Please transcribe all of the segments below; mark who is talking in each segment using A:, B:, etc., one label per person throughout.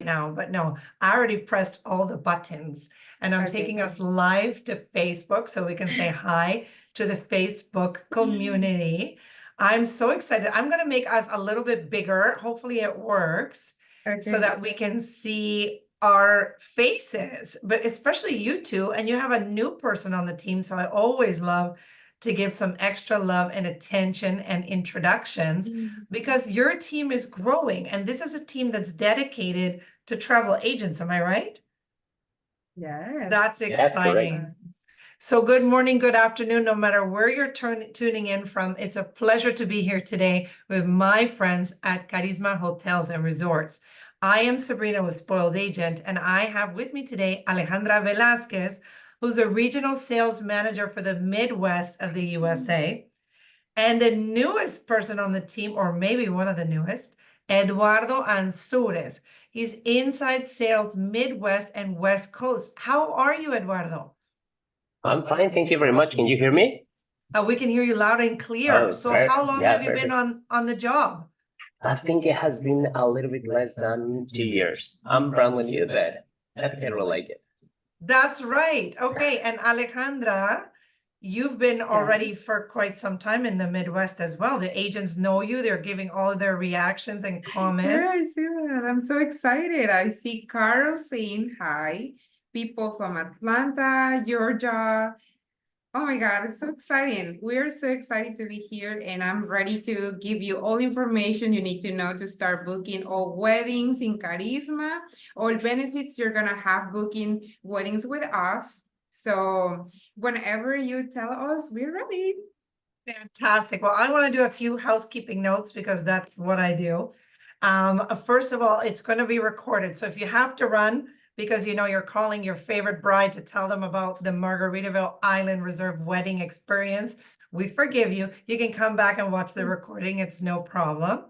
A: now, but no, I already pressed all the buttons and I'm taking us live to Facebook so we can say hi to the Facebook community. I'm so excited. I'm going to make us a little bit bigger. Hopefully it works so that we can see our faces, but especially you two. And you have a new person on the team. So I always love to give some extra love and attention and introductions because your team is growing. And this is a team that's dedicated to travel agents. Am I right?
B: Yes.
A: That's exciting. So good morning, good afternoon, no matter where you're tuning in from. It's a pleasure to be here today with my friends at Karisma Hotels and Resorts. I am Sabrina with Spoiled Agent, and I have with me today Alejandra Velasquez, who's the Regional Sales Manager for the Midwest of the USA. And the newest person on the team, or maybe one of the newest, Eduardo Ansures. He's Inside Sales Midwest and West Coast. How are you, Eduardo?
C: I'm fine, thank you very much. Can you hear me?
A: We can hear you loud and clear. So how long have you been on the job?
C: I think it has been a little bit less than 2 years. I'm brand new, but I think I really like it.
A: That's right. Okay, and Alejandra, you've been already for quite some time in the Midwest as well. The agents know you. They're giving all their reactions and comments.
B: Yeah, I see that. I'm so excited. I see Carol saying hi. People from Atlanta, Georgia. Oh my God, it's so exciting. We're so excited to be here, and I'm ready to give you all information you need to know to start booking all weddings in Karisma, all benefits you're gonna have booking weddings with us. So whenever you tell us, we're ready.
A: Fantastic. Well, I want to do a few housekeeping notes because that's what I do. First of all, it's going to be recorded. So if you have to run because you know you're calling your favorite bride to tell them about the Margaritaville Island Reserve wedding experience, we forgive you. You can come back and watch the recording. It's no problem.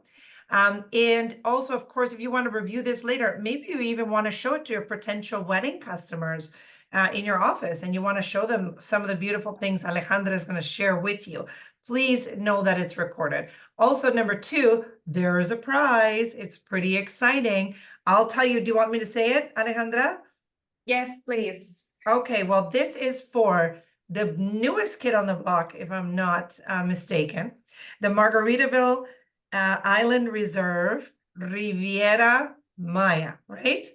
A: And also, of course, if you want to review this later, maybe you even want to show it to your potential wedding customers in your office, and you want to show them some of the beautiful things Alejandra is going to share with you. Please know that it's recorded. Also, number two, there is a prize. It's pretty exciting. I'll tell you, do you want me to say it, Alejandra?
B: Yes, please.
A: Okay, well, this is for the newest kid on the block, if I'm not mistaken, the Margaritaville Island Reserve Riviera Maya, right?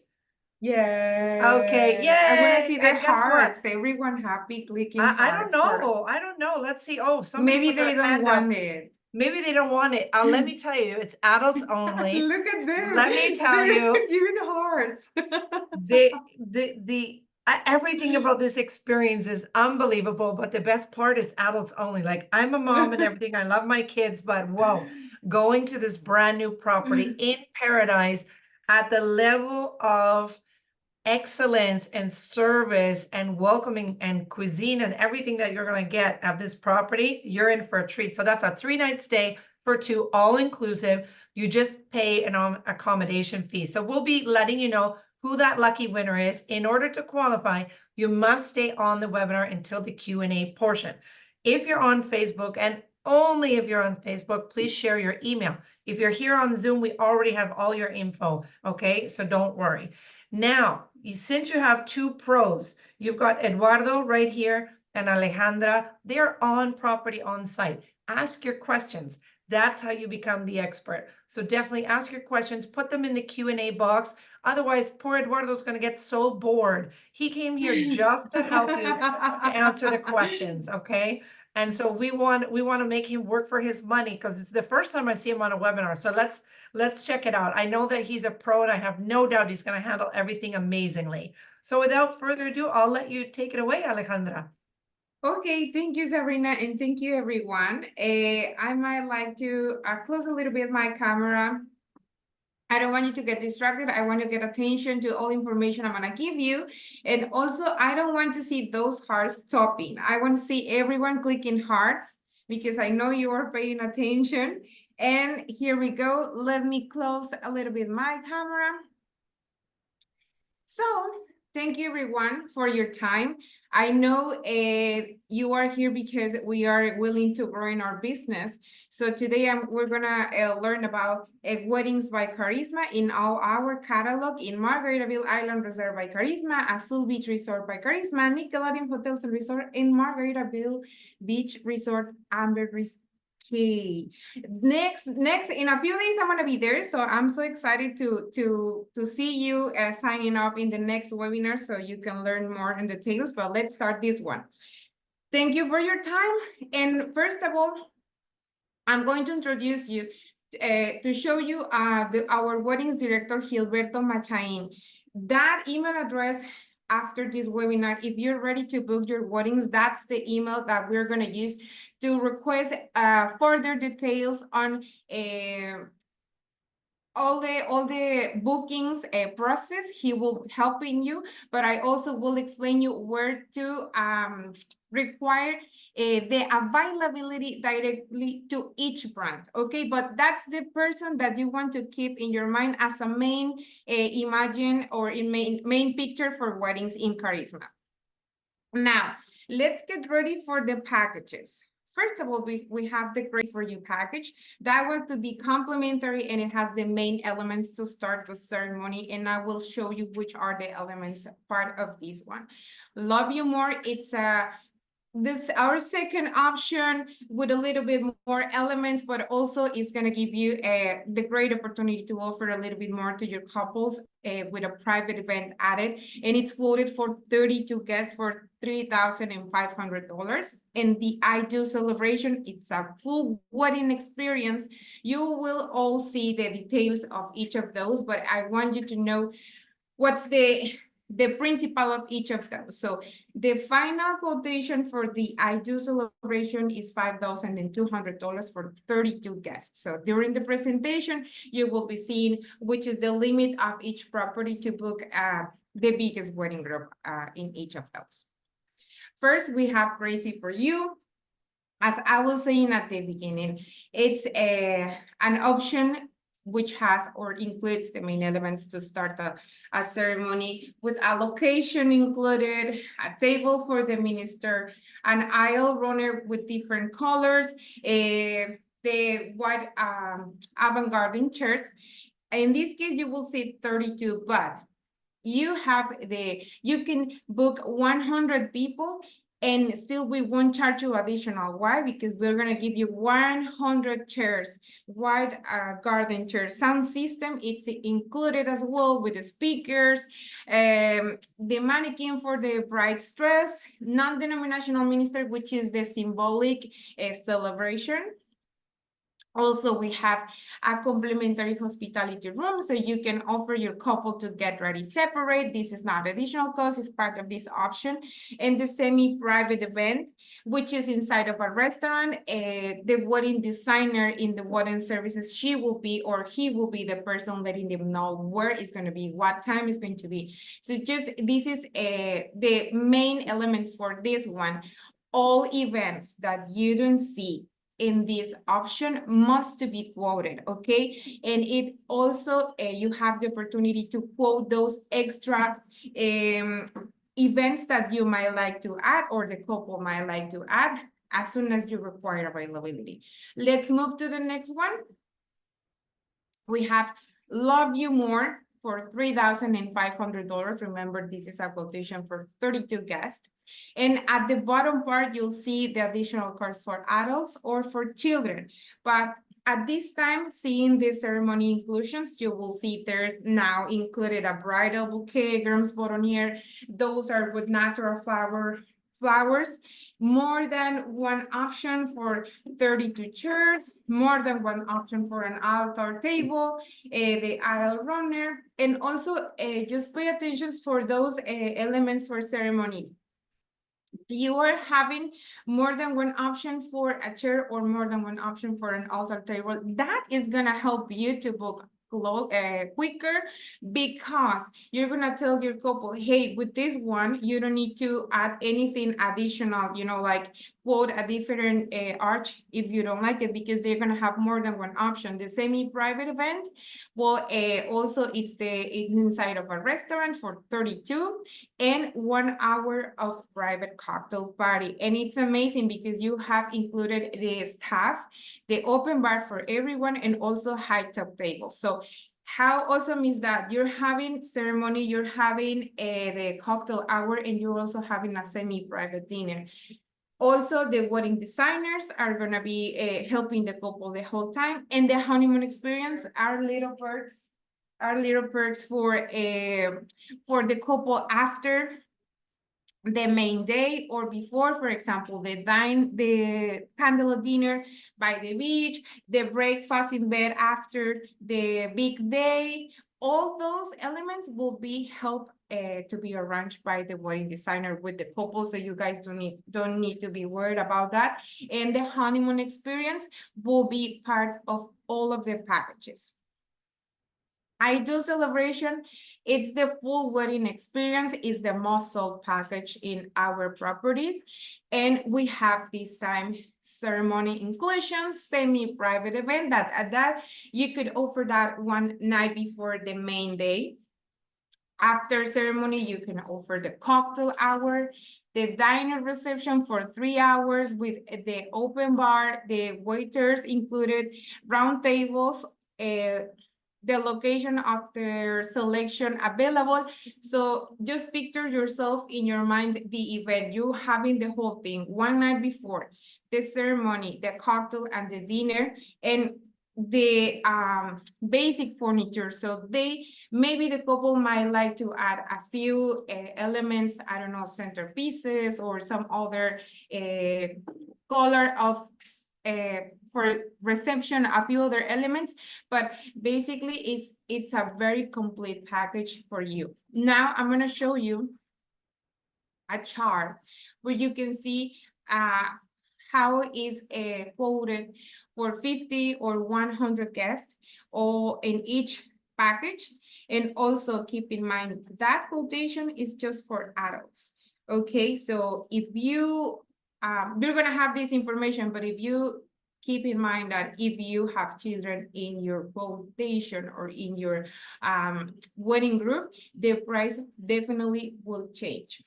B: Yeah.
A: Okay, yay!
B: I want to see the
A: And guess what?
B: hearts. Everyone happy clicking
A: I don't
B: hearts
A: know. I don't know. Let's see. Oh, somebody
B: maybe
A: put their
B: they don't
A: hand
B: want
A: up.
B: it.
A: Maybe they don't want it. Let me tell you, it's adults only.
B: Look at them.
A: Let me tell you,
B: giving hearts.
A: everything about this experience is unbelievable, but the best part is adults only. Like, I'm a mom and everything. I love my kids, but whoa, going to this brand new property in paradise at the level of excellence and service and welcoming and cuisine and everything that you're going to get at this property, you're in for a treat. So that's a 3-night stay for two, all inclusive. You just pay an accommodation fee. So we'll be letting you know who that lucky winner is. In order to qualify, you must stay on the webinar until the Q&A portion. If you're on Facebook, and only if you're on Facebook, please share your email. If you're here on Zoom, we already have all your info, okay? So don't worry. Now, since you have two pros, you've got Eduardo right here and Alejandra, they're on property on site. Ask your questions. That's how you become the expert. So definitely ask your questions, put them in the Q&A box. Otherwise, poor Eduardo's going to get so bored. He came here just to help you to answer the questions, okay? And so we want to make him work for his money because it's the first time I see him on a webinar. So let's check it out. I know that he's a pro and I have no doubt he's going to handle everything amazingly. So without further ado, I'll let you take it away, Alejandra.
B: Okay, thank you, Sabrina, and thank you, everyone. I might like to close a little bit my camera. I don't want you to get distracted. I want to get attention to all information I'm going to give you. And also, I don't want to see those hearts stopping. I want to see everyone clicking hearts because I know you are paying attention. And here we go. Let me close a little bit my camera. So thank you everyone for your time. I know you are here because we are willing to grow in our business. So today we're gonna learn about weddings by Karisma in all our catalog in Margaritaville Island Resort by Karisma, Azul Beach Resort by Karisma, Nickelodeon Hotels and Resort in Margaritaville Beach Resort, Amber Okay. Next, in a few days, I'm gonna be there, so I'm so excited to see you signing up in the next webinar, so you can learn more in details. But let's start this one. Thank you for your time. And first of all, I'm going to introduce you to show you our weddings director, Gilberto Machain. That email address after this webinar, if you're ready to book your weddings, that's the email that we're going to use to request further details on all the bookings process. He will helping you, but I also will explain you where to require the availability directly to each brand. Okay, but that's the person that you want to keep in your mind as a main imagine or in main picture for weddings in Karisma. Now, let's get ready for the packages. First of all, we have the Great For You package. That one could be complimentary and it has the main elements to start the ceremony. And I will show you which are the elements part of this one. Love You More, it's our second option with a little bit more elements, but also it's going to give you the great opportunity to offer a little bit more to your couples with a private event added, and it's quoted for 32 guests for $3,500. And the I Do celebration, it's a full wedding experience. You will all see the details of each of those, but I want you to know what's the principle of each of those. So the final quotation for the I Do celebration is $5,200 for 32 guests. So during the presentation, you will be seeing which is the limit of each property to book the biggest wedding group in each of those. First, we have Crazy For You. As I was saying at the beginning, it's an option which has or includes the main elements to start a ceremony with a location included, a table for the minister, an aisle runner with different colors, the white avant-garde chairs. In this case, you will see 32, but you can book 100 people and still we won't charge you additional. Why? Because we're going to give you 100 chairs, white garden chair sound system. It's included as well with the speakers, the mannequin for the bride's dress, non-denominational minister, which is the symbolic celebration. Also, we have a complimentary hospitality room, so you can offer your couple to get ready separate. This is not additional cost, it's part of this option. And the semi-private event, which is inside of a restaurant, the wedding designer in the wedding services, she will be or he will be the person letting them know where it's going to be, what time it's going to be. So just this is the main elements for this one. All events that you don't see in this option must be quoted, okay? And it also, you have the opportunity to quote those extra events that you might like to add or the couple might like to add as soon as you require availability. Let's move to the next one. We have Love You More for $3,500. Remember, this is a quotation for 32 guests. And at the bottom part, you'll see the additional cost for adults or for children. But at this time, seeing the ceremony inclusions, you will see there's now included a bridal bouquet, groom's boutonniere. Those are with natural flowers, more than one option for 32 chairs, more than one option for an altar table, the aisle runner, and also just pay attention for those elements for ceremonies. You are having more than one option for a chair or more than one option for an altar table. That is gonna help you to book quicker, because you're gonna tell your couple, hey, with this one, you don't need to add anything additional, like quote a different arch if you don't like it, because they're gonna have more than one option. The semi-private event, well, also it's inside of a restaurant for 32, and 1 hour of private cocktail party. And it's amazing because you have included the staff, the open bar for everyone, and also high top tables. So how awesome is that? You're having ceremony, you're having the cocktail hour, and you're also having a semi-private dinner. Also, the wedding designers are gonna be helping the couple the whole time, and the honeymoon experience are little perks. For the couple after the main day or before. For example, the candle dinner by the beach, the breakfast in bed after the big day. All those elements will be helped to be arranged by the wedding designer with the couple, so you guys don't need to be worried about that. And the honeymoon experience will be part of all of the packages. I Do Celebration, it's the full wedding experience, it's the most sold package in our properties. And we have this time ceremony inclusion, semi-private event that at that you could offer that one night before the main day. After ceremony, you can offer the cocktail hour, the diner reception for 3 hours with the open bar, the waiters included, round tables, the location of their selection available. So just picture yourself in your mind the event, you having the whole thing one night before, the ceremony, the cocktail, and the dinner, and the basic furniture. So maybe the couple might like to add a few elements, I don't know, centerpieces or some other color of for reception, a few other elements, but basically it's a very complete package for you. Now I'm going to show you a chart where you can see how is quoted for 50 or 100 guests or in each package. And also keep in mind that quotation is just for adults. Okay, so if you you're gonna have this information, but if you keep in mind that if you have children in your quotation or in your wedding group, the price definitely will change.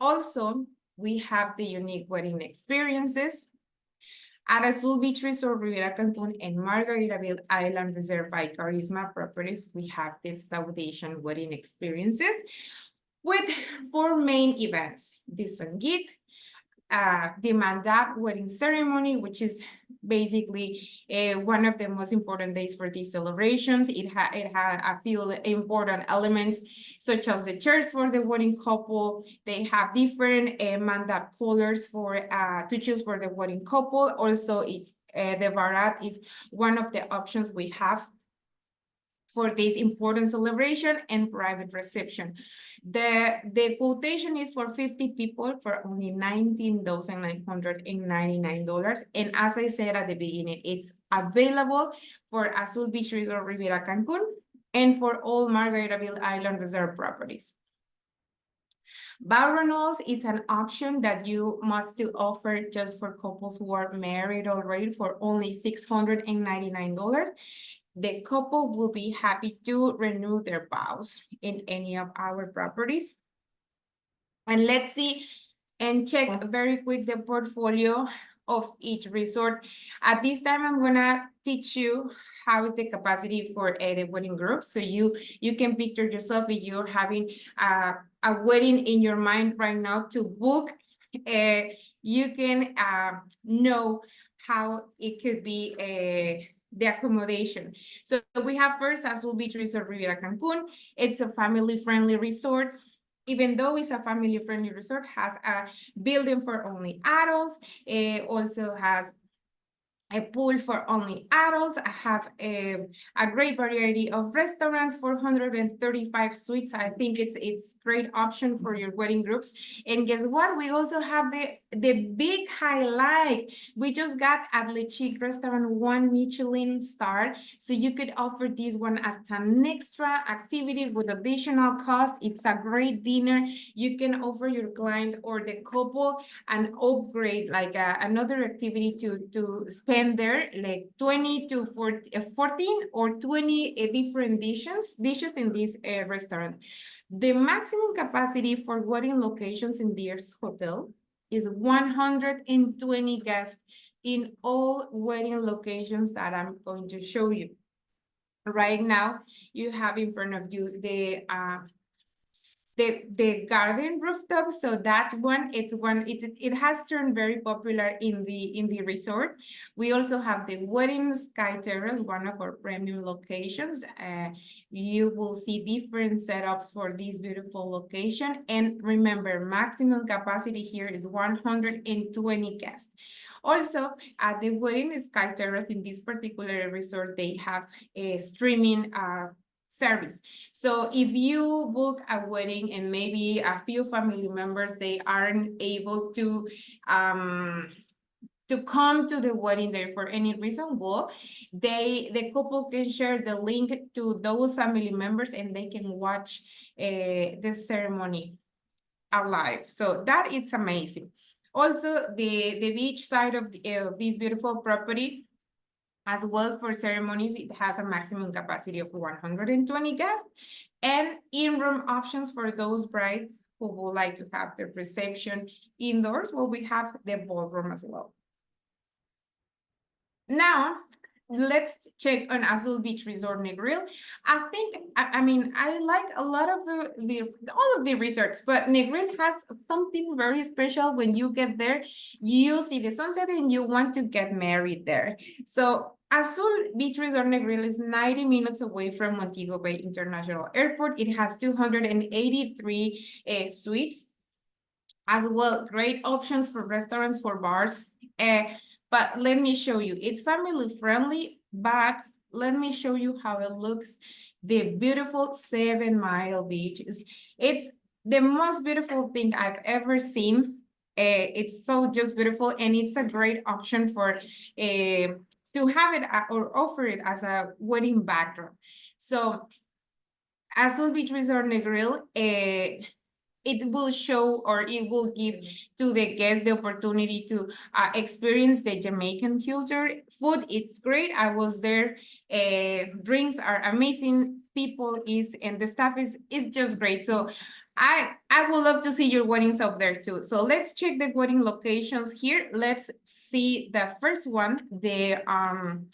B: Also, we have the unique wedding experiences. At Azul Beach Resort, Riviera Cancun, and Margaritaville Island Reserve by Karisma Properties, we have this South Asian wedding experiences with 4 main events: the Sangeet, the Mandap wedding ceremony, which is basically one of the most important days for these celebrations. It had a few important elements, such as the chairs for the wedding couple. They have different Mandap colors for to choose for the wedding couple. Also, it's the Barat is one of the options we have for this important celebration and private reception. The quotation is for 50 people for only $19,999. And as I said at the beginning, it's available for Azul Beach Resort Riviera Cancun and for all Margaritaville Island Reserve properties. Bar renewals, it's an option that you must to offer just for couples who are married already for only $699. The couple will be happy to renew their vows in any of our properties. And let's see and check very quick the portfolio of each resort. At this time, I'm gonna teach you how is the capacity for the wedding group. So you can picture yourself if you're having a wedding in your mind right now to book. You can know how it could be the accommodation. So we have first Azul Beach Resort Riviera Cancun. It's a family-friendly resort. Even though it's a family-friendly resort, has a building for only adults. It also has a pool for only adults. I have a great variety of restaurants, 435 suites. I think it's great option for your wedding groups. And guess what? We also have the big highlight. We just got at Le Chic restaurant 1 Michelin star. So you could offer this one as an extra activity with additional cost. It's a great dinner. You can offer your client or the couple an upgrade, like another activity to spend there, like 20 to 40, 14 or 20 different dishes in this restaurant. The maximum capacity for wedding locations in this hotel is 120 guests in all wedding locations that I'm going to show you. Right now, you have in front of you the garden rooftop. So that one, it has turned very popular in the resort. We also have the wedding sky terrace, one of our premium locations. You will see different setups for this beautiful location. And remember, maximum capacity here is 120 guests. Also, at the wedding sky terrace in this particular resort, they have a streaming service. So if you book a wedding and maybe a few family members, they aren't able to come to the wedding there for any reason, well, the couple can share the link to those family members and they can watch the ceremony alive. So that is amazing. Also, the beach side of this beautiful property, as well, for ceremonies, it has a maximum capacity of 120 guests, and in-room options for those brides who would like to have the reception indoors. Well, we have the ballroom as well. Now, let's check on Azul Beach Resort Negril. I think, I mean, I like a lot of all of the resorts, but Negril has something very special. When you get there, you see the sunset and you want to get married there. So Azul Beach Resort Negril is 90 minutes away from Montego Bay International Airport. It has 283 suites. As well, great options for restaurants, for bars. But let me show you, it's family friendly, but let me show you how it looks. The beautiful 7 Mile Beach it's the most beautiful thing I've ever seen. It's so just beautiful, and it's a great option for to have it or offer it as a wedding backdrop. So Azul Beach Resort Negril, it will show, or it will give to the guests the opportunity to experience the Jamaican culture. Food, it's great. I was there. Drinks are amazing. People and the staff is just great. So I would love to see your weddings up there too. So let's check the wedding locations here. Let's see the first one, the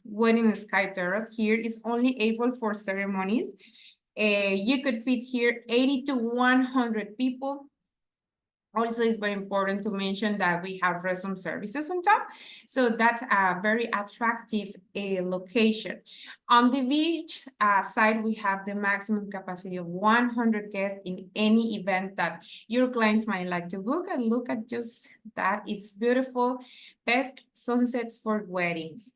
B: wedding sky terrace. Here is only able for ceremonies. You could fit here 80 to 100 people. Also, it's very important to mention that we have restroom services on top. So that's a very attractive location. On the beach side, we have the maximum capacity of 100 guests in any event that your clients might like to book. And look at just that, it's beautiful. Best sunsets for weddings.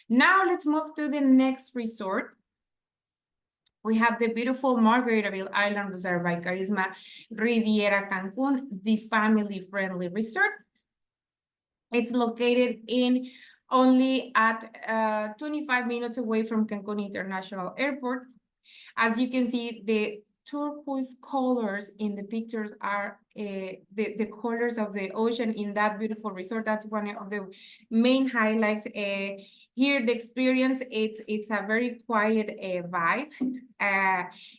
B: Now let's move to the next resort. We have the beautiful Margaritaville Island Resort by Karisma Riviera Cancun, the family-friendly resort. It's located in only at 25 minutes away from Cancun International Airport. As you can see, the turquoise colors in the pictures are the colors of the ocean in that beautiful resort. That's one of the main highlights. Here, the experience, it's a very quiet vibe.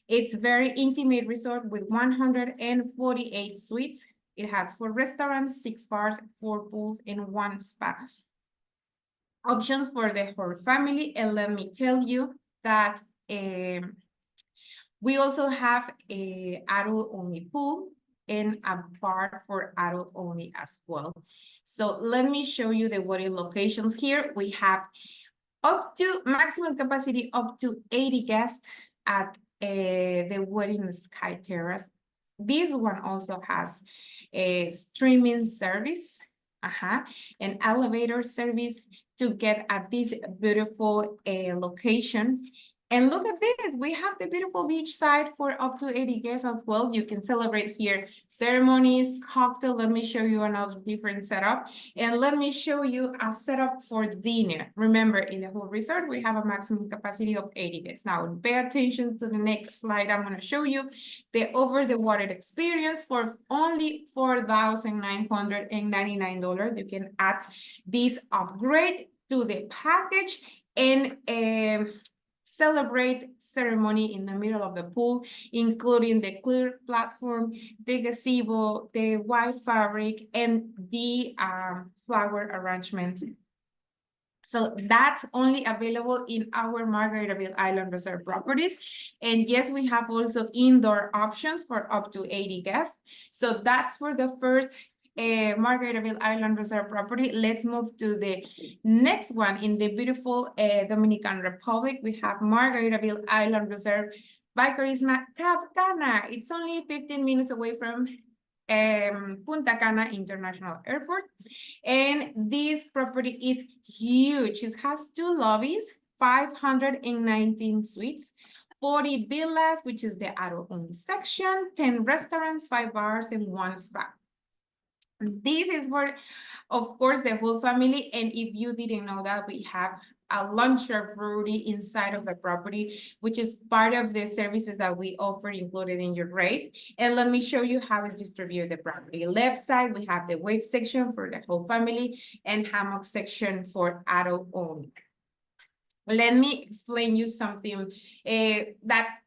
B: It's very intimate resort with 148 suites. It has 4 restaurants, 6 bars, 4 pools, and 1 spa. Options for the whole family, and let me tell you that we also have a adult-only pool and a bar for adult-only as well. So let me show you the wedding locations here. We have up to maximum capacity up to 80 guests at the wedding sky terrace. This one also has a streaming service, an elevator service, to get at this beautiful location. And look at this, we have the beautiful beach side for up to 80 guests as well. You can celebrate here ceremonies, cocktail. Let me show you another different setup. And let me show you a setup for dinner. Remember, in the whole resort, we have a maximum capacity of 80 guests. Now, pay attention to the next slide. I'm going to show you the over-the-water experience for only $4,999. You can add this upgrade to the package and celebrate ceremony in the middle of the pool, including the clear platform, the gazebo, the white fabric, and the flower arrangement. So that's only available in our Margaritaville Island Resort properties. And yes, we have also indoor options for up to 80 guests. So that's for the first Margaritaville Island Resort property. Let's move to the next one in the beautiful Dominican Republic. We have Margaritaville Island Resort by Karisma Cana. It's only 15 minutes away from Punta Cana International Airport. And this property is huge. It has 2 lobbies, 519 suites, 40 villas, which is the adult-only section, 10 restaurants, 5 bars, and 1 spa. This is for, of course, the whole family. And if you didn't know that, we have a lunch brewery inside of the property, which is part of the services that we offer included in your rate. And let me show you how it's distributed the property. Left side, we have the wave section for the whole family and hammock section for adult only. Let me explain you something that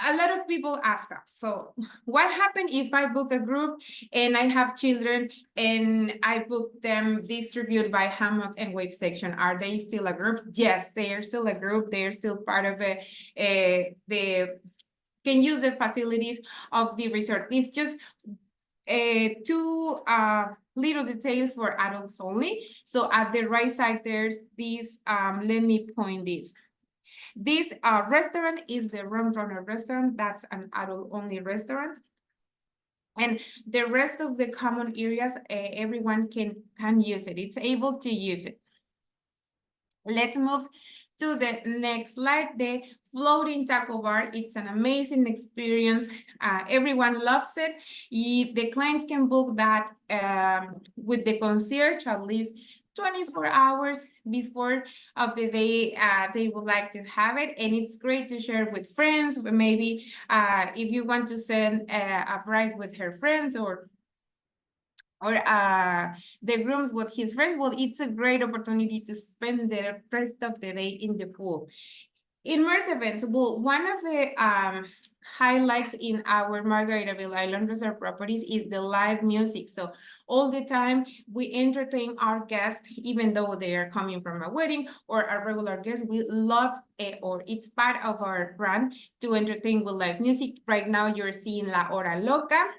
B: a lot of people ask us. So what happens if I book a group and I have children and I book them distributed by hammock and wave section? Are they still a group? Yes, they are still a group. They are still part of can use the facilities of the resort. It's just 2 little details for adults only. So at the right side, there's this, let me point this. This restaurant is the Rum Runner restaurant. That's an adult-only restaurant. And the rest of the common areas, everyone can use it. It's able to use it. Let's move to the next slide, the floating taco bar. It's an amazing experience. Everyone loves it. The clients can book that with the concierge at least 24 hours before of the day they would like to have it. And it's great to share with friends. Maybe if you want to send a bride with her friends or the grooms with his friends, well, it's a great opportunity to spend the rest of the day in the pool. Immersive events. Well, one of the highlights in our Margaritaville Island Resort properties is the live music. So all the time we entertain our guests, even though they are coming from a wedding or a regular guest. We love it, or it's part of our brand to entertain with live music. Right now you're seeing La Hora Loca.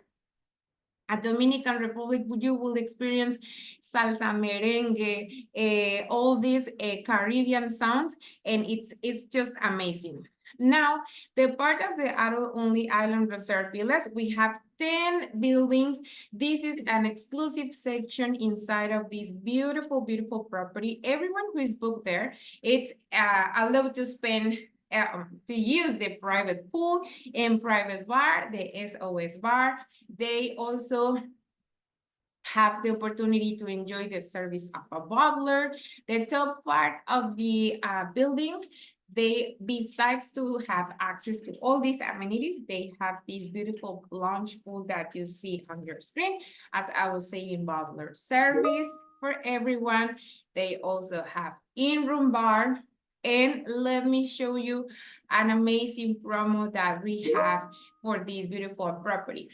B: At Dominican Republic, you will experience salsa, merengue, all these Caribbean sounds, and it's just amazing. Now, the part of the adult-only island resort villas, we have 10 buildings. This is an exclusive section inside of this beautiful, beautiful property. Everyone who is booked there, it's allowed to spend to use the private pool and private bar, the SOS bar. They also have the opportunity to enjoy the service of a bottler. The top part of the buildings, they, besides to have access to all these amenities, they have this beautiful lounge pool that you see on your screen. As I was saying, bottler service for everyone. They also have in-room bar. And let me show you an amazing promo that we have for this beautiful property.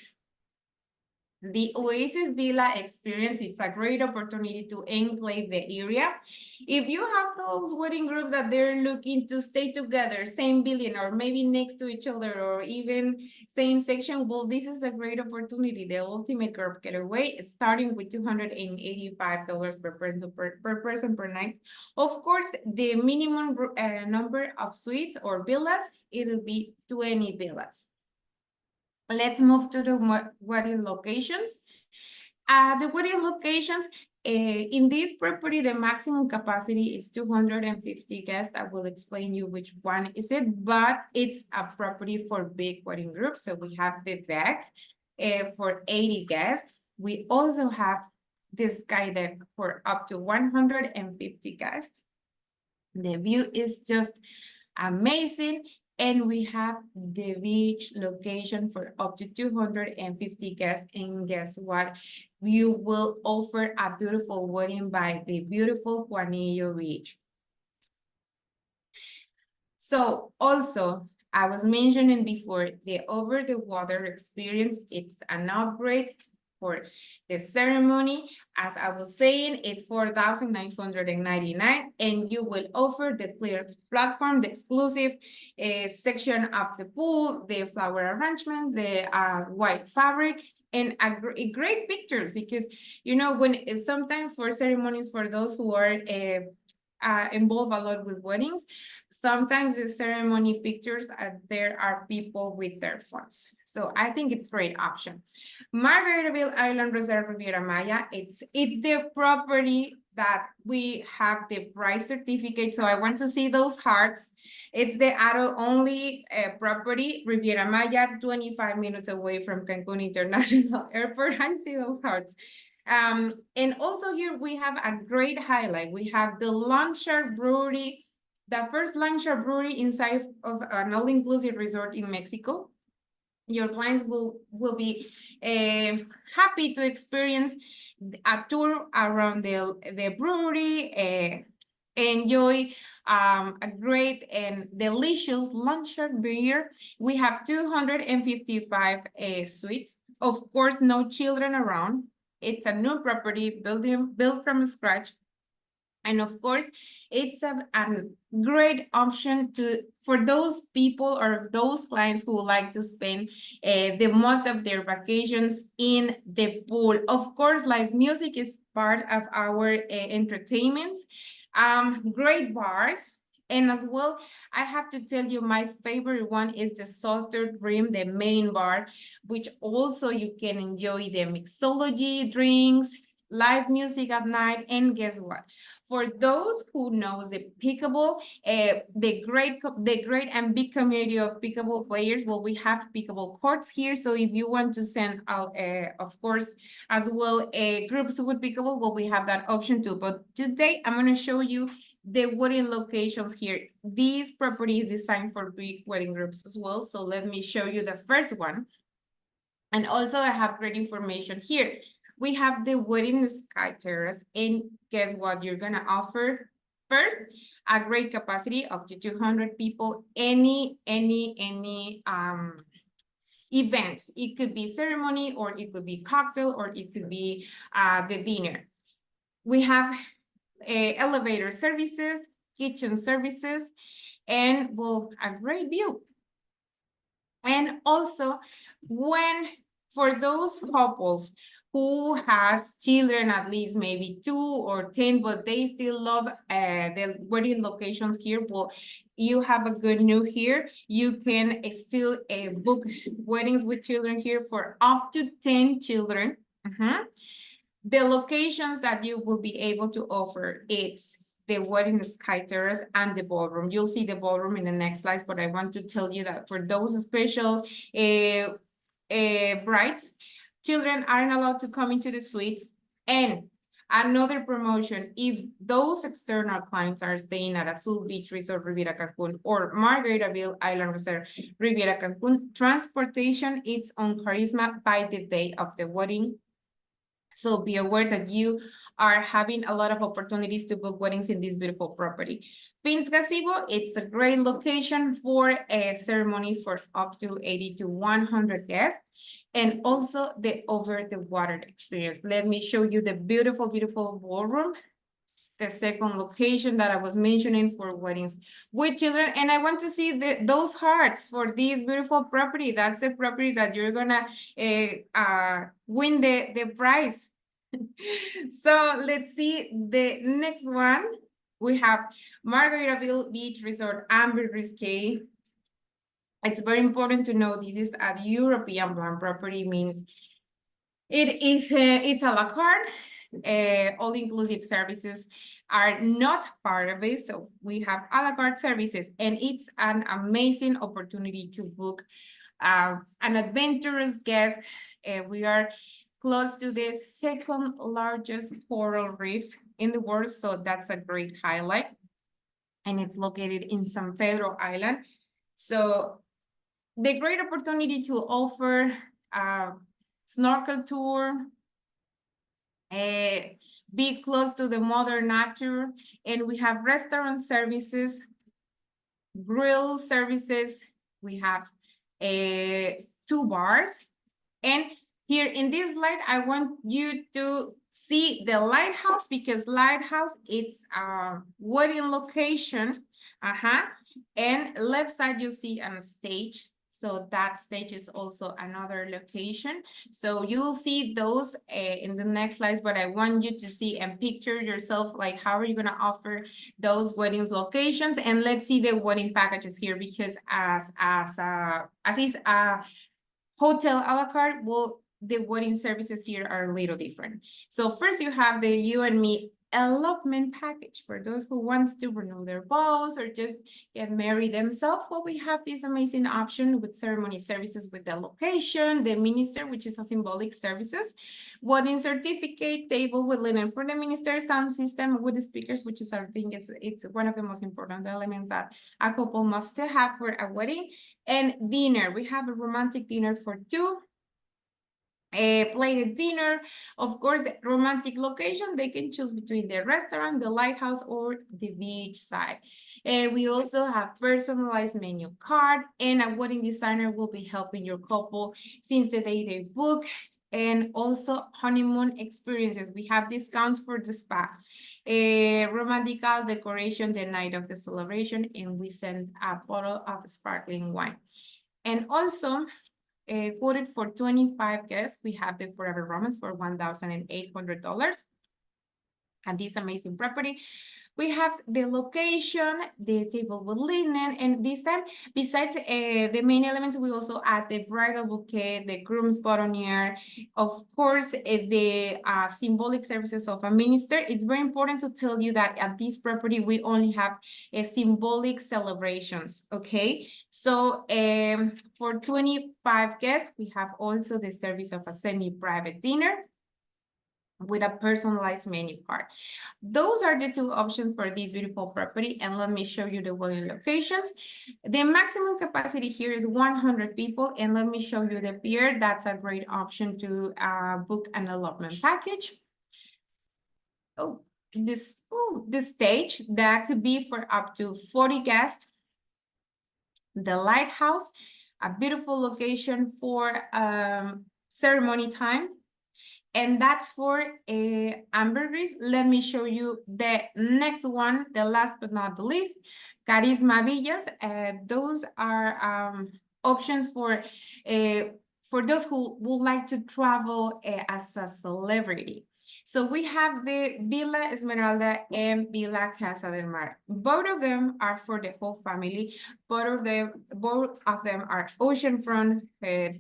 B: The Oasis Villa experience, it's a great opportunity to enclave the area. If you have those wedding groups that they're looking to stay together, same building, or maybe next to each other, or even same section, well, this is a great opportunity. The ultimate group getaway, starting with $285 per person per night. Of course, the minimum number of suites or villas, it'll be 20 villas. Let's move to the wedding locations. The wedding locations, In this property, the maximum capacity is 250 guests. I will explain you which one is it, but it's a property for big wedding groups. So we have the deck for 80 guests. We also have this sky deck for up to 150 guests. The view is just amazing. And we have the beach location for up to 250 guests. And guess what? You will offer a beautiful wedding by the beautiful Juanillo Beach. So also, I was mentioning before, the over the water experience, it's an upgrade for the ceremony. As I was saying, it's 4,999, and you will offer the clear platform, the exclusive section of the pool, the flower arrangement, the white fabric, and great pictures, because you know, when sometimes for ceremonies, for those who are involved a lot with weddings, sometimes the ceremony pictures, there are people with their phones. So I think it's a great option. Margaritaville Island Resort Riviera Maya, it's the property that we have the price certificate. So I want to see those hearts. It's the adult only property, Riviera Maya, 25 minutes away from Cancun International Airport. I see those hearts. And also here we have a great highlight. We have the Longshark Brewery, the first Longshark Brewery inside of an all-inclusive resort in Mexico. Your clients will be happy to experience a tour around the brewery, enjoy a great and delicious Longshark beer. We have 255 suites. Of course, no children around. It's a new property built from scratch. And of course, it's a great option for those people or those clients who like to spend the most of their vacations in the pool. Of course, live music is part of our entertainment. Great bars. And as well, I have to tell you, my favorite one is the Salted Rim, the main bar, which also you can enjoy the mixology drinks, live music at night, and guess what? For those who knows the pickleball, the great and big community of pickleball players, well, we have pickleball courts here. So if you want to send out, of course, as well, groups with pickleball, well, we have that option too. But today I'm going to show you the wedding locations here. This property is designed for big wedding groups as well. So let me show you the first one. And also I have great information here. We have the wedding sky terrace, and guess what? You're gonna offer first a great capacity up to 200 people. Any event. It could be ceremony, or it could be cocktail, or it could be the dinner. We have elevator services, kitchen services, and well, a great view. And also, for those couples who has children, at least maybe 2 or 10, but they still love the wedding locations here, well, you have a good news here. You can still book weddings with children here for up to 10 children. The locations that you will be able to offer, it's the wedding sky terrace and the ballroom. You'll see the ballroom in the next slides, but I want to tell you that for those special brides, children aren't allowed to come into the suites. And another promotion, if those external clients are staying at Azul Beach Resort Riviera Cancun or Margaritaville Island Resort Riviera Cancun, transportation is on Karisma by the day of the wedding. So be aware that you are having a lot of opportunities to book weddings in this beautiful property. Pins Gazebo, it's a great location for ceremonies for up to 80 to 100 guests. And also the over the water experience. Let me show you the beautiful, beautiful ballroom. The second location that I was mentioning for weddings with children. And I want to see those hearts for this beautiful property. That's the property that you're gonna win the prize. So let's see the next one. We have Margaritaville Beach Resort Amber Risque. It's very important to know this is a European brand property, means it's a la carte. all-inclusive services are not part of it. So we have a la carte services, and it's an amazing opportunity to book an adventurous guest. We are close to the second largest coral reef in the world, so that's a great highlight. And it's located in San Pedro Island. So the great opportunity to offer a snorkel tour, be close to the mother nature, and we have restaurant services, grill services, we have 2 bars. And here in this slide, I want you to see the lighthouse, because lighthouse, it's a wedding location. And left side, you see on a stage. So that stage is also another location. So you will see those in the next slides, but I want you to see and picture yourself, like, how are you gonna offer those weddings locations? And let's see the wedding packages here, because as is a hotel a la carte, well, the wedding services here are a little different. So first you have the you and me elopement package for those who wants to renew their vows or just get married themselves. Well, we have this amazing option with ceremony services with the location, the minister, which is a symbolic services, wedding certificate, table with linen for the minister, sound system with the speakers, which is, I think it's one of the most important elements that a couple must have for a wedding. And dinner, we have a romantic dinner for 2, a plated dinner. Of course, the romantic location, they can choose between the restaurant, the lighthouse, or the beach side. And we also have personalized menu card, and a wedding designer will be helping your couple since the day they book. And also honeymoon experiences. We have discounts for the spa, a romantic decoration the night of the celebration, and we send a bottle of sparkling wine. And also, quoted for 25 guests, we have the Forever Romance for $1,800. And this amazing property. We have the location, the table with linen, and this time, besides the main elements, we also add the bridal bouquet, the groom's boutonniere, of course, the symbolic services of a minister. It's very important to tell you that at this property, we only have symbolic celebrations, okay? So for 25 guests, we have also the service of a semi-private dinner with a personalized menu card. Those are the 2 options for this beautiful property, and let me show you the wedding locations. The maximum capacity here is 100 people, and let me show you the pier. That's a great option to book an elopement package. The stage, that could be for up to 40 guests. The lighthouse, a beautiful location for ceremony time. And that's for ambergris. Let me show you the next one, the last but not the least, Karisma Villas. Those are options for those who would like to travel as a celebrity. So we have the Villa Esmeralda and Villa Casa del Mar. Both of them are for the whole family. Both of them are oceanfront.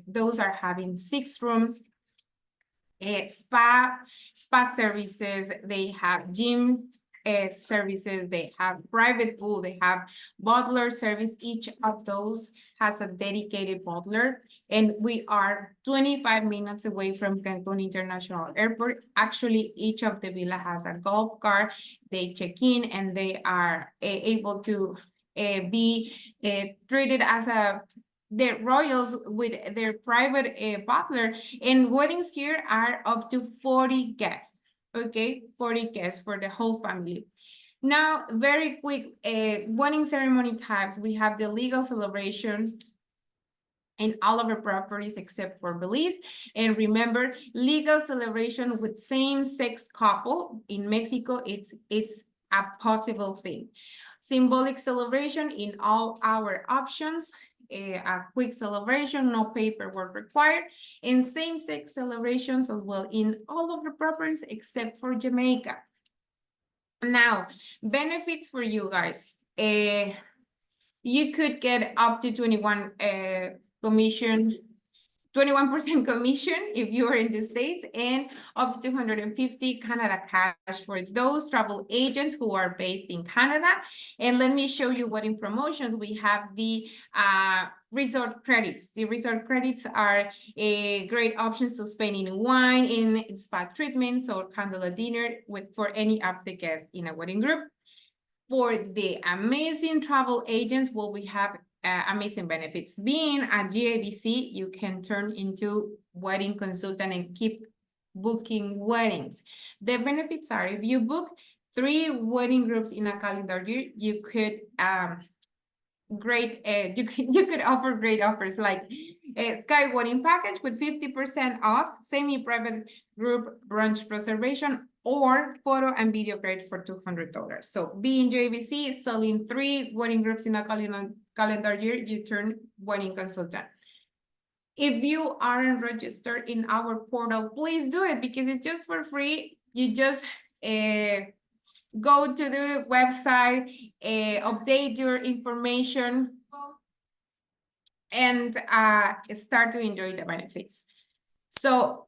B: Those are having 6 rooms. Spa services, they have gym services, they have private pool, they have butler service. Each of those has a dedicated butler, and we are 25 minutes away from Cancun International Airport. Actually, each of the villa has a golf cart. They check in and they are able to be treated as the royals with their private butler. And weddings here are up to 40 guests, okay? 40 guests for the whole family. Now, very quick, wedding ceremony types. We have the legal celebration in all of our properties except for Belize. And remember, legal celebration with same-sex couple in Mexico, it's a possible thing. Symbolic celebration in all our options. A quick celebration, no paperwork required, and same-sex celebrations as well in all of the properties except for Jamaica. Now, benefits for you guys. You could get up to 21 commission 21% commission if you are in the States, and up to 250 Canada cash for those travel agents who are based in Canada. And let me show you what in promotions we have the resort credits. The resort credits are a great options to spend in wine, in spa treatments, or candle dinner for any of the guests in a wedding group. For the amazing travel agents, well, we have amazing benefits. Being a GABC, you can turn into wedding consultant and keep booking weddings. The benefits are, if you book 3 wedding groups in a calendar year, you could you could offer great offers like a Sky Wedding package with 50% off, semi-private group brunch reservation, or photo and video credit for $200. So being JVC, selling 3 wedding groups in a calendar year, you turn wedding consultant. If you aren't registered in our portal, please do it because it's just for free. You just go to the website, update your information, and start to enjoy the benefits. So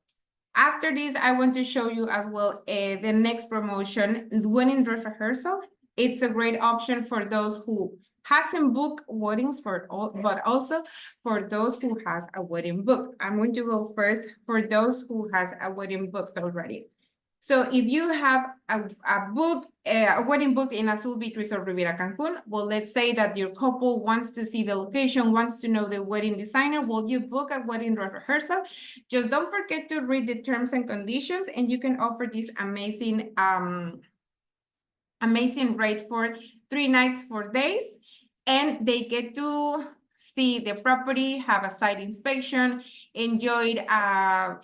B: after this, I want to show you as well the next promotion, wedding dress rehearsal. It's a great option for those who hasn't booked weddings but also for those who has a wedding book. I'm going to go first for those who has a wedding booked already. So if you have a wedding book in Azul Beach Resort Riviera Cancun, well, let's say that your couple wants to see the location, wants to know the wedding designer, well, you book a wedding rehearsal. Just don't forget to read the terms and conditions, and you can offer this amazing rate for 3 nights, 4 days, and they get to see the property, have a site inspection, enjoyed a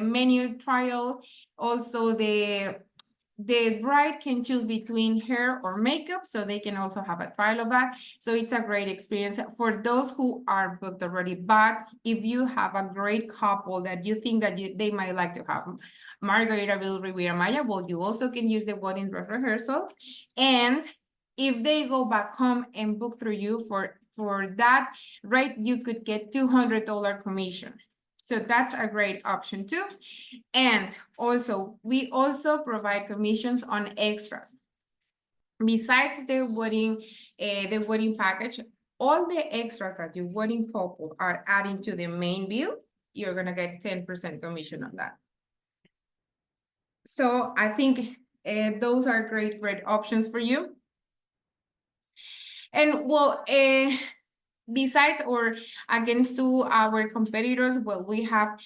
B: menu trial. Also, the bride can choose between hair or makeup, so they can also have a trial of that. So it's a great experience for those who are booked already. But if you have a great couple that you think that they might like to have Margaritaville Riviera Maya, well, you also can use the wedding dress rehearsal. And if they go back home and book through you for that rate, you could get $200 commission. So that's a great option too. And also, we also provide commissions on extras. Besides the wedding package, all the extras that your wedding couple are adding to the main bill, you're gonna get 10% commission on that. So I think those are great options for you. And well, besides or against to our competitors, well, we have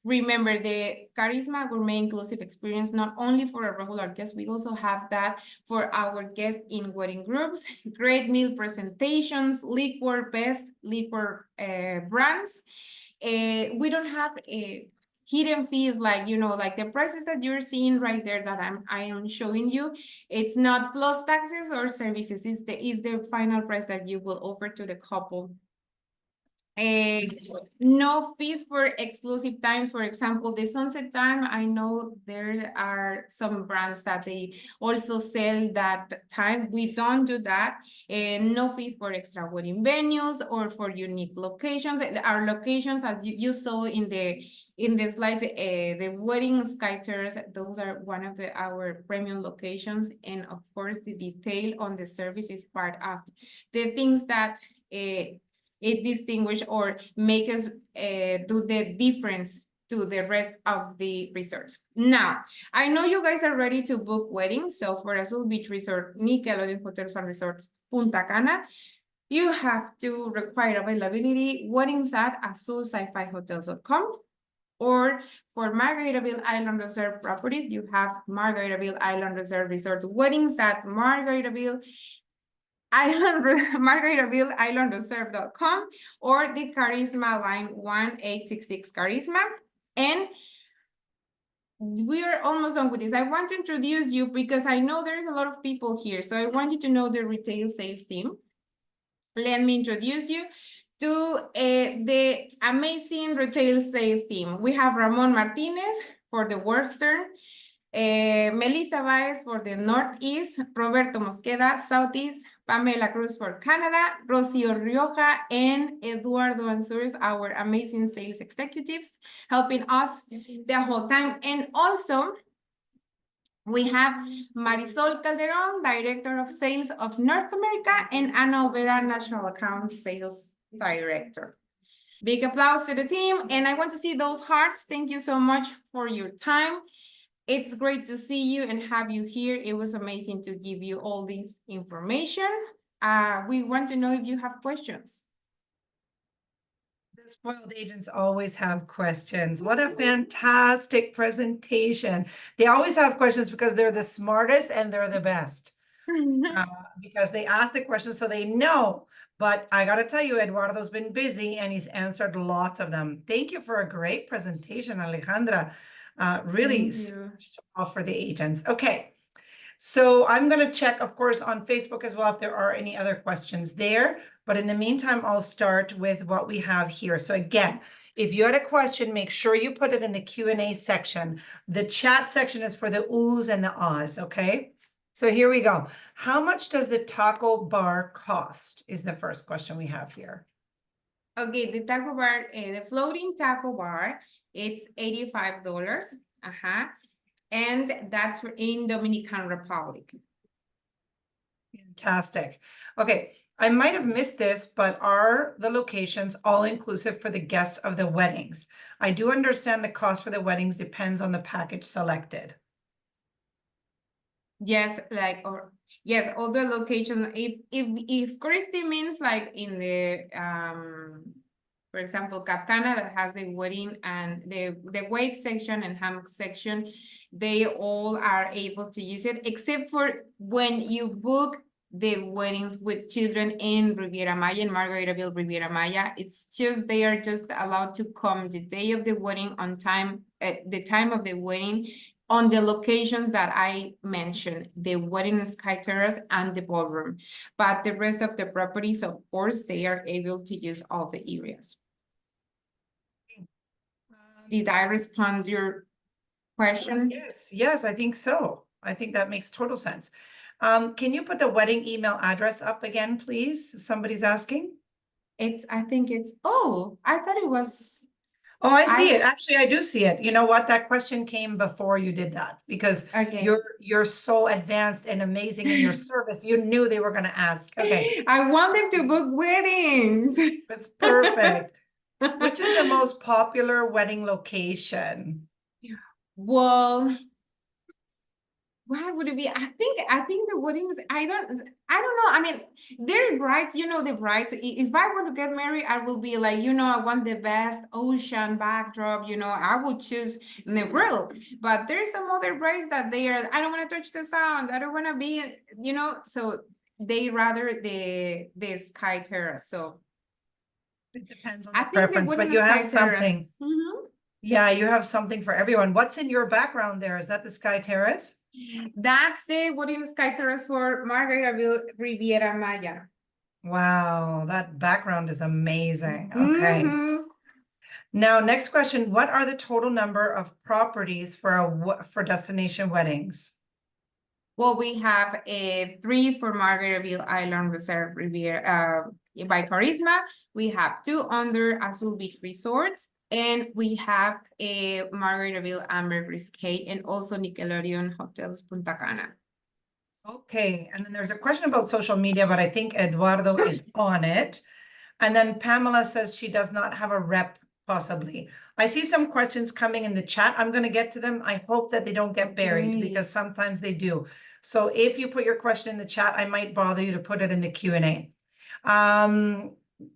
B: remember the Karisma Gourmet Inclusive Experience, not only for our regular guests, we also have that for our guests in wedding groups, great meal presentations, best liquor brands. We don't have hidden fees like, like the prices that you're seeing right there that I am showing you. It's not plus taxes or services. It's the final price that you will offer to the couple. No fees for exclusive times. For example, the sunset time, I know there are some brands that they also sell that time. We don't do that. No fee for extra wedding venues or for unique locations. Our locations, as you saw in the slides, the wedding sky terrace, those are one of our premium locations. And of course, the detail on the service is part of the things that it distinguish or make us do the difference to the rest of the resorts. Now, I know you guys are ready to book weddings. So for Azul Beach Resort, Nickelodeon Hotels and Resorts, Punta Cana, you have to require availability weddings at azulsci-fi-hotels.com. Or for Margaritaville Island Resort properties, you have Margaritaville Island Resort Resort weddings at Margaritaville Island Reserve.com or the Karisma line 1866 Karisma. And we are almost done with this. I want to introduce you because I know there's a lot of people here. So I want you to know the retail sales team. Let me introduce you to the amazing retail sales team. We have Ramon Martinez for the Western, Melissa Baez for the Northeast, Roberto Mosqueda, Southeast, Pamela Cruz for Canada, Rocio Rioja, and Eduardo Ansures, our amazing sales executives, helping us the whole time. And also, we have Marisol Calderon, Director of Sales of North America, and Ana Olvera, National Account Sales Director. Big applause to the team, and I want to see those hearts. Thank you so much for your time. It's great to see you and have you here. It was amazing to give you all this information. We want to know if you have questions.
A: The spoiled agents always have questions. What a fantastic presentation. They always have questions because they're the smartest and they're the best. Because they ask the questions so they know. But I got to tell you, Eduardo's been busy and he's answered lots of them. Thank you for a great presentation, Alejandra. Really switched off for the agents. Okay. So I'm going to check, of course, on Facebook as well if there are any other questions there. But in the meantime, I'll start with what we have here. So again, if you had a question, make sure you put it in the Q&A section. The chat section is for the oohs and the ahs, okay? So here we go. How much does the taco bar cost is the first question we have here.
B: Okay, the taco bar, the floating taco bar, it's $85. And that's in Dominican Republic.
A: Fantastic. Okay, I might have missed this, but are the locations all inclusive for the guests of the weddings? I do understand the cost for the weddings depends on the package selected.
B: Yes, yes, all the locations. If Christy means like in the for example, Capcana that has the wedding and the wave section and hammock section, they all are able to use it, except for when you book the weddings with children in Riviera Maya and Margaritaville Riviera Maya. It's just they are just allowed to come the day of the wedding on time, at the time of the wedding, on the locations that I mentioned, the wedding Sky Terrace and the ballroom. But the rest of the properties, of course, they are able to use all the areas. Did I respond to your question?
A: Yes, I think so. I think that makes total sense. Can you put the wedding email address up again, please? Somebody's asking.
B: I think it's, oh, I thought it was.
A: Oh, I see it. Actually, I do see it. You know what? That question came before you did that because you're so advanced and amazing in your service. You knew they were going to ask. Okay.
B: I wanted to book weddings.
A: That's perfect. Which is the most popular wedding location?
B: Well, why would it be? I think the weddings, I don't know. I mean, they're brides, the brides. If I want to get married, I will be like, I want the best ocean backdrop, I would choose the grill. But there's some other brides that I don't want to touch the sound. I don't want to be, so they rather the Sky Terrace. So
A: it depends on the preference, but
B: you
A: have something. Yeah, you have something for everyone. What's in your background there? Is that the Sky Terrace?
B: That's the wedding Sky Terrace for Margaritaville Riviera Maya.
A: Wow, that background is amazing. Okay. Now, next question. What are the total number of properties for destination weddings?
B: Well, we have 3 for Margaritaville Island Reserve Riviera by Karisma. We have 2 under Azul Beach Resorts. And we have a Margaritaville Amber Cascade and also Nickelodeon Hotels Punta Cana.
A: Okay, and then there's a question about social media, but I think Eduardo is on it. And then Pamela says she does not have a rep, possibly. I see some questions coming in the chat. I'm going to get to them. I hope that they don't get buried because sometimes they do. So if you put your question in the chat, I might bother you to put it in the Q&A.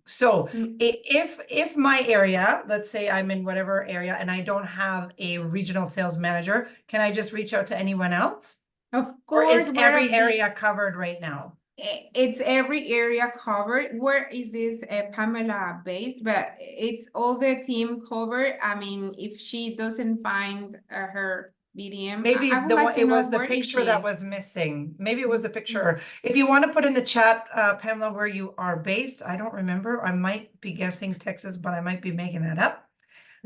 A: So if my area, let's say I'm in whatever area and I don't have a regional sales manager, can I just reach out to anyone else?
B: Of course.
A: Or is every area covered right now?
B: It's every area covered. Where is this Pamela based? But it's all the team covered. I mean, if she doesn't find her BDM,
A: maybe it was the picture that was missing. Maybe it was the picture. If you want to put in the chat, Pamela, where you are based, I don't remember. I might be guessing Texas, but I might be making that up.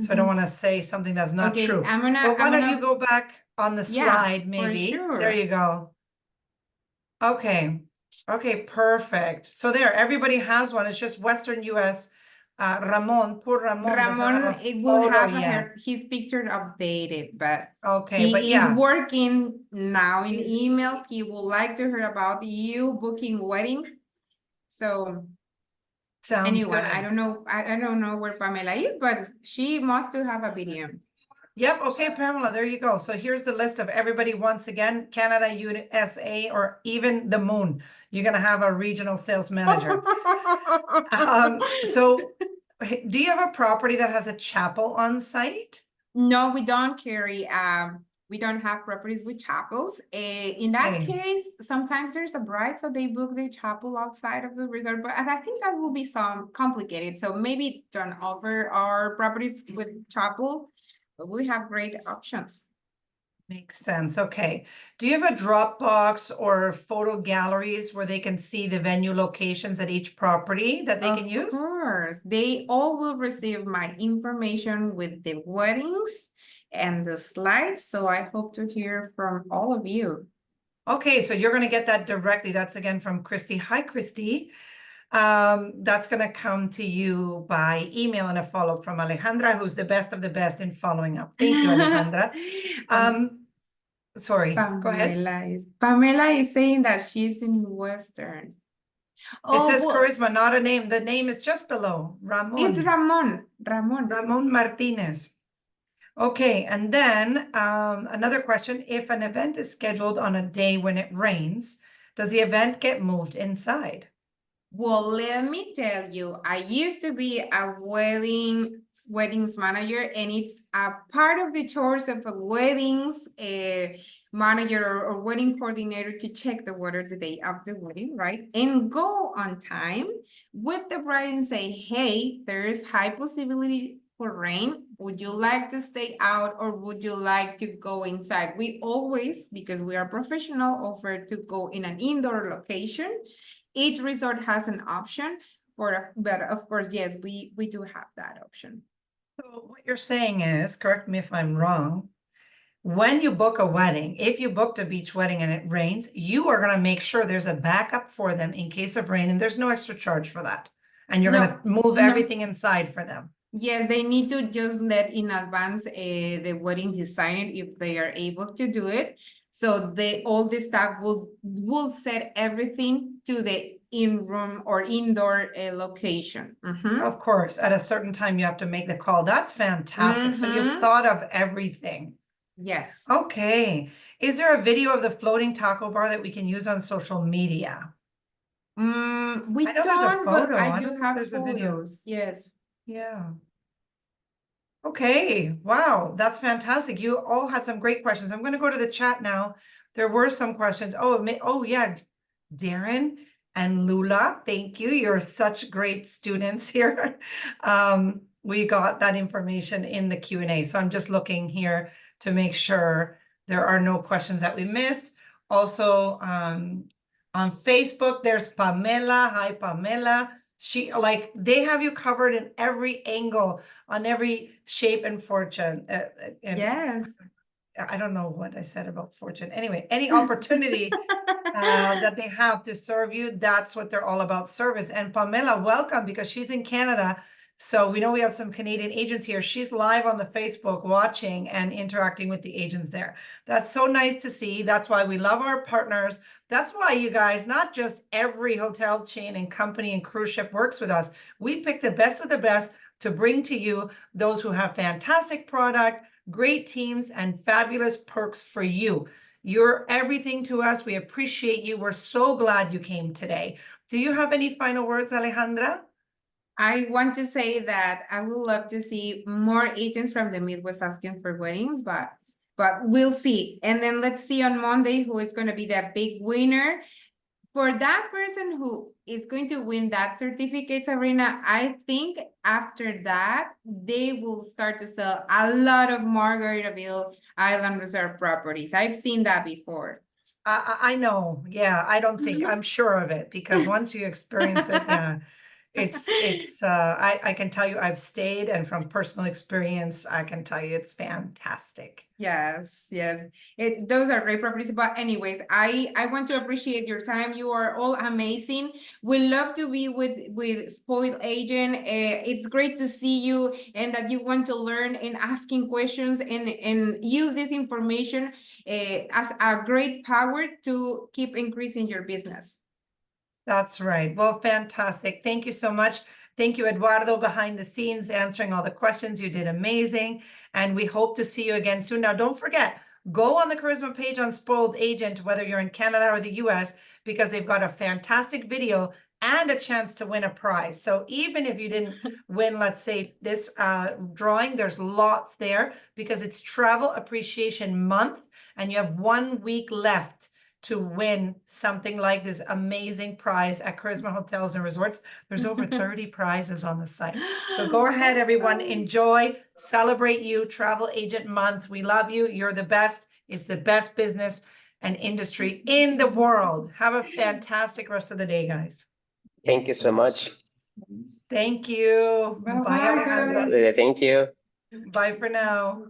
A: So I don't want to say something that's not true. But why don't you go back? on the
B: Yeah,
A: slide,
B: for
A: maybe. There
B: sure.
A: you go. Okay. Okay, perfect. So there, everybody has one. It's just Western US. Poor Ramon does not
B: Ramon,
A: have a
B: it will
A: photo
B: have
A: yet.
B: his picture updated, but
A: Okay, but
B: he is
A: yeah,
B: working now in
A: He's-
B: emails. He would like to hear about you booking weddings. So
A: sounds
B: anyone,
A: good.
B: I don't know where Pamela is, but she must to have a video.
A: Yep, okay, Pamela, there you go. So here's the list of everybody once again, Canada, USA, or even the moon. You're gonna have a regional sales manager. So do you have a property that has a chapel on site?
B: No, we don't carry, we don't have properties with chapels. In that
A: Okay.
B: case, sometimes there's a bride, so they book the chapel outside of the resort, but I think that will be some complicated. So maybe don't offer our properties with chapel, but we have great options.
A: Makes sense. Okay. Do you have a Dropbox or photo galleries where they can see the venue locations at each property that they can
B: Of
A: use?
B: course, they all will receive my information with the weddings and the slides, so I hope to hear from all of you.
A: Okay, so you're going to get that directly. That's again from Christy. Hi, Christy. That's going to come to you by email and a follow-up from Alejandra, who's the best of the best in following up. Thank you, Alejandra. Sorry, go ahead.
B: Pamela is saying that she's in Western.
A: It
B: Oh,
A: says
B: well,
A: Charisma, not a name. The name is just below.
B: it's
A: Ramon.
B: Ramon.
A: Ramon Martinez. Okay, and then another question. If an event is scheduled on a day when it rains, does the event get moved inside?
B: Well, let me tell you, I used to be a weddings manager, and it's a part of the chores of a weddings manager or wedding coordinator to check the weather the day of the wedding, right? And go on time with the bride and say, hey, there's high possibility for rain. Would you like to stay out or would you like to go inside? We always, because we are professional, offer to go in an indoor location. Each resort has an option for, but of course, yes, we do have that option.
A: So what you're saying is, correct me if I'm wrong, when you book a wedding, if you booked a beach wedding and it rains, you are going to make sure there's a backup for them in case of rain, and there's no extra charge for that. And you're going to move everything inside for them.
B: Yes, they need to just let in advance the wedding designer if they are able to do it. So all the staff will set everything to the in-room or indoor location.
A: Of course, at a certain time, you have to make the call. That's fantastic. So you've thought of everything.
B: Yes.
A: Okay. Is there a video of the floating taco bar that we can use on social media?
B: We
A: I know there's a
B: don't, but
A: photo.
B: I
A: I
B: do
A: don't know if
B: have
A: there's a video.
B: photos. Yes.
A: Yeah. Okay. Wow. That's fantastic. You all had some great questions. I'm going to go to the chat now. There were some questions. Oh yeah. Darren and Lula, thank you. You're such great students here. We got that information in the Q&A. So I'm just looking here to make sure there are no questions that we missed. Also, on Facebook, there's Pamela. Hi, Pamela. They have you covered in every angle, on every shape and fortune.
B: Yes.
A: I don't know what I said about fortune. Anyway, any opportunity that they have to serve you, that's what they're all about, service. And Pamela, welcome, because she's in Canada. So we know we have some Canadian agents here. She's live on the Facebook watching and interacting with the agents there. That's so nice to see. That's why we love our partners. That's why you guys, not just every hotel chain and company and cruise ship works with us. We pick the best of the best to bring to you those who have fantastic product, great teams, and fabulous perks for you. You're everything to us. We appreciate you. We're so glad you came today. Do you have any final words, Alejandra?
B: I want to say that I would love to see more agents from the Midwest asking for weddings, but we'll see. And then let's see on Monday who is going to be the big winner. For that person who is going to win that certificate, Sabrina, I think after that, they will start to sell a lot of Margaritaville Island Resort properties. I've seen that before.
A: I know. Yeah, I don't think, I'm sure of it, because once you experience it, yeah, I can tell you I've stayed, and from personal experience, I can tell you it's fantastic.
B: Yes, yes. Those are great properties. But anyways, I want to appreciate your time. You are all amazing. We love to be with Spoiled Agent. It's great to see you and that you want to learn and asking questions and use this information as a great power to keep increasing your business.
A: That's right. Well, fantastic. Thank you so much. Thank you, Eduardo, behind the scenes, answering all the questions. You did amazing. And we hope to see you again soon. Now, don't forget, go on the Karisma page on Spoiled Agent, whether you're in Canada or the US, because they've got a fantastic video and a chance to win a prize. So even if you didn't win, let's say, this drawing, there's lots there because it's Travel Appreciation Month and you have 1 week left to win something like this amazing prize at Karisma Hotels and Resorts. There's over 30 prizes on the site. So go ahead, everyone, enjoy, celebrate you, Travel Agent Month. We love you. You're the best. It's the best business and industry in the world. Have a fantastic rest of the day, guys.
C: Thank you so much.
A: Thank you.
B: Bye-bye,
A: Bye, Alejandra.
B: guys.
C: Thank you.
A: Bye for now.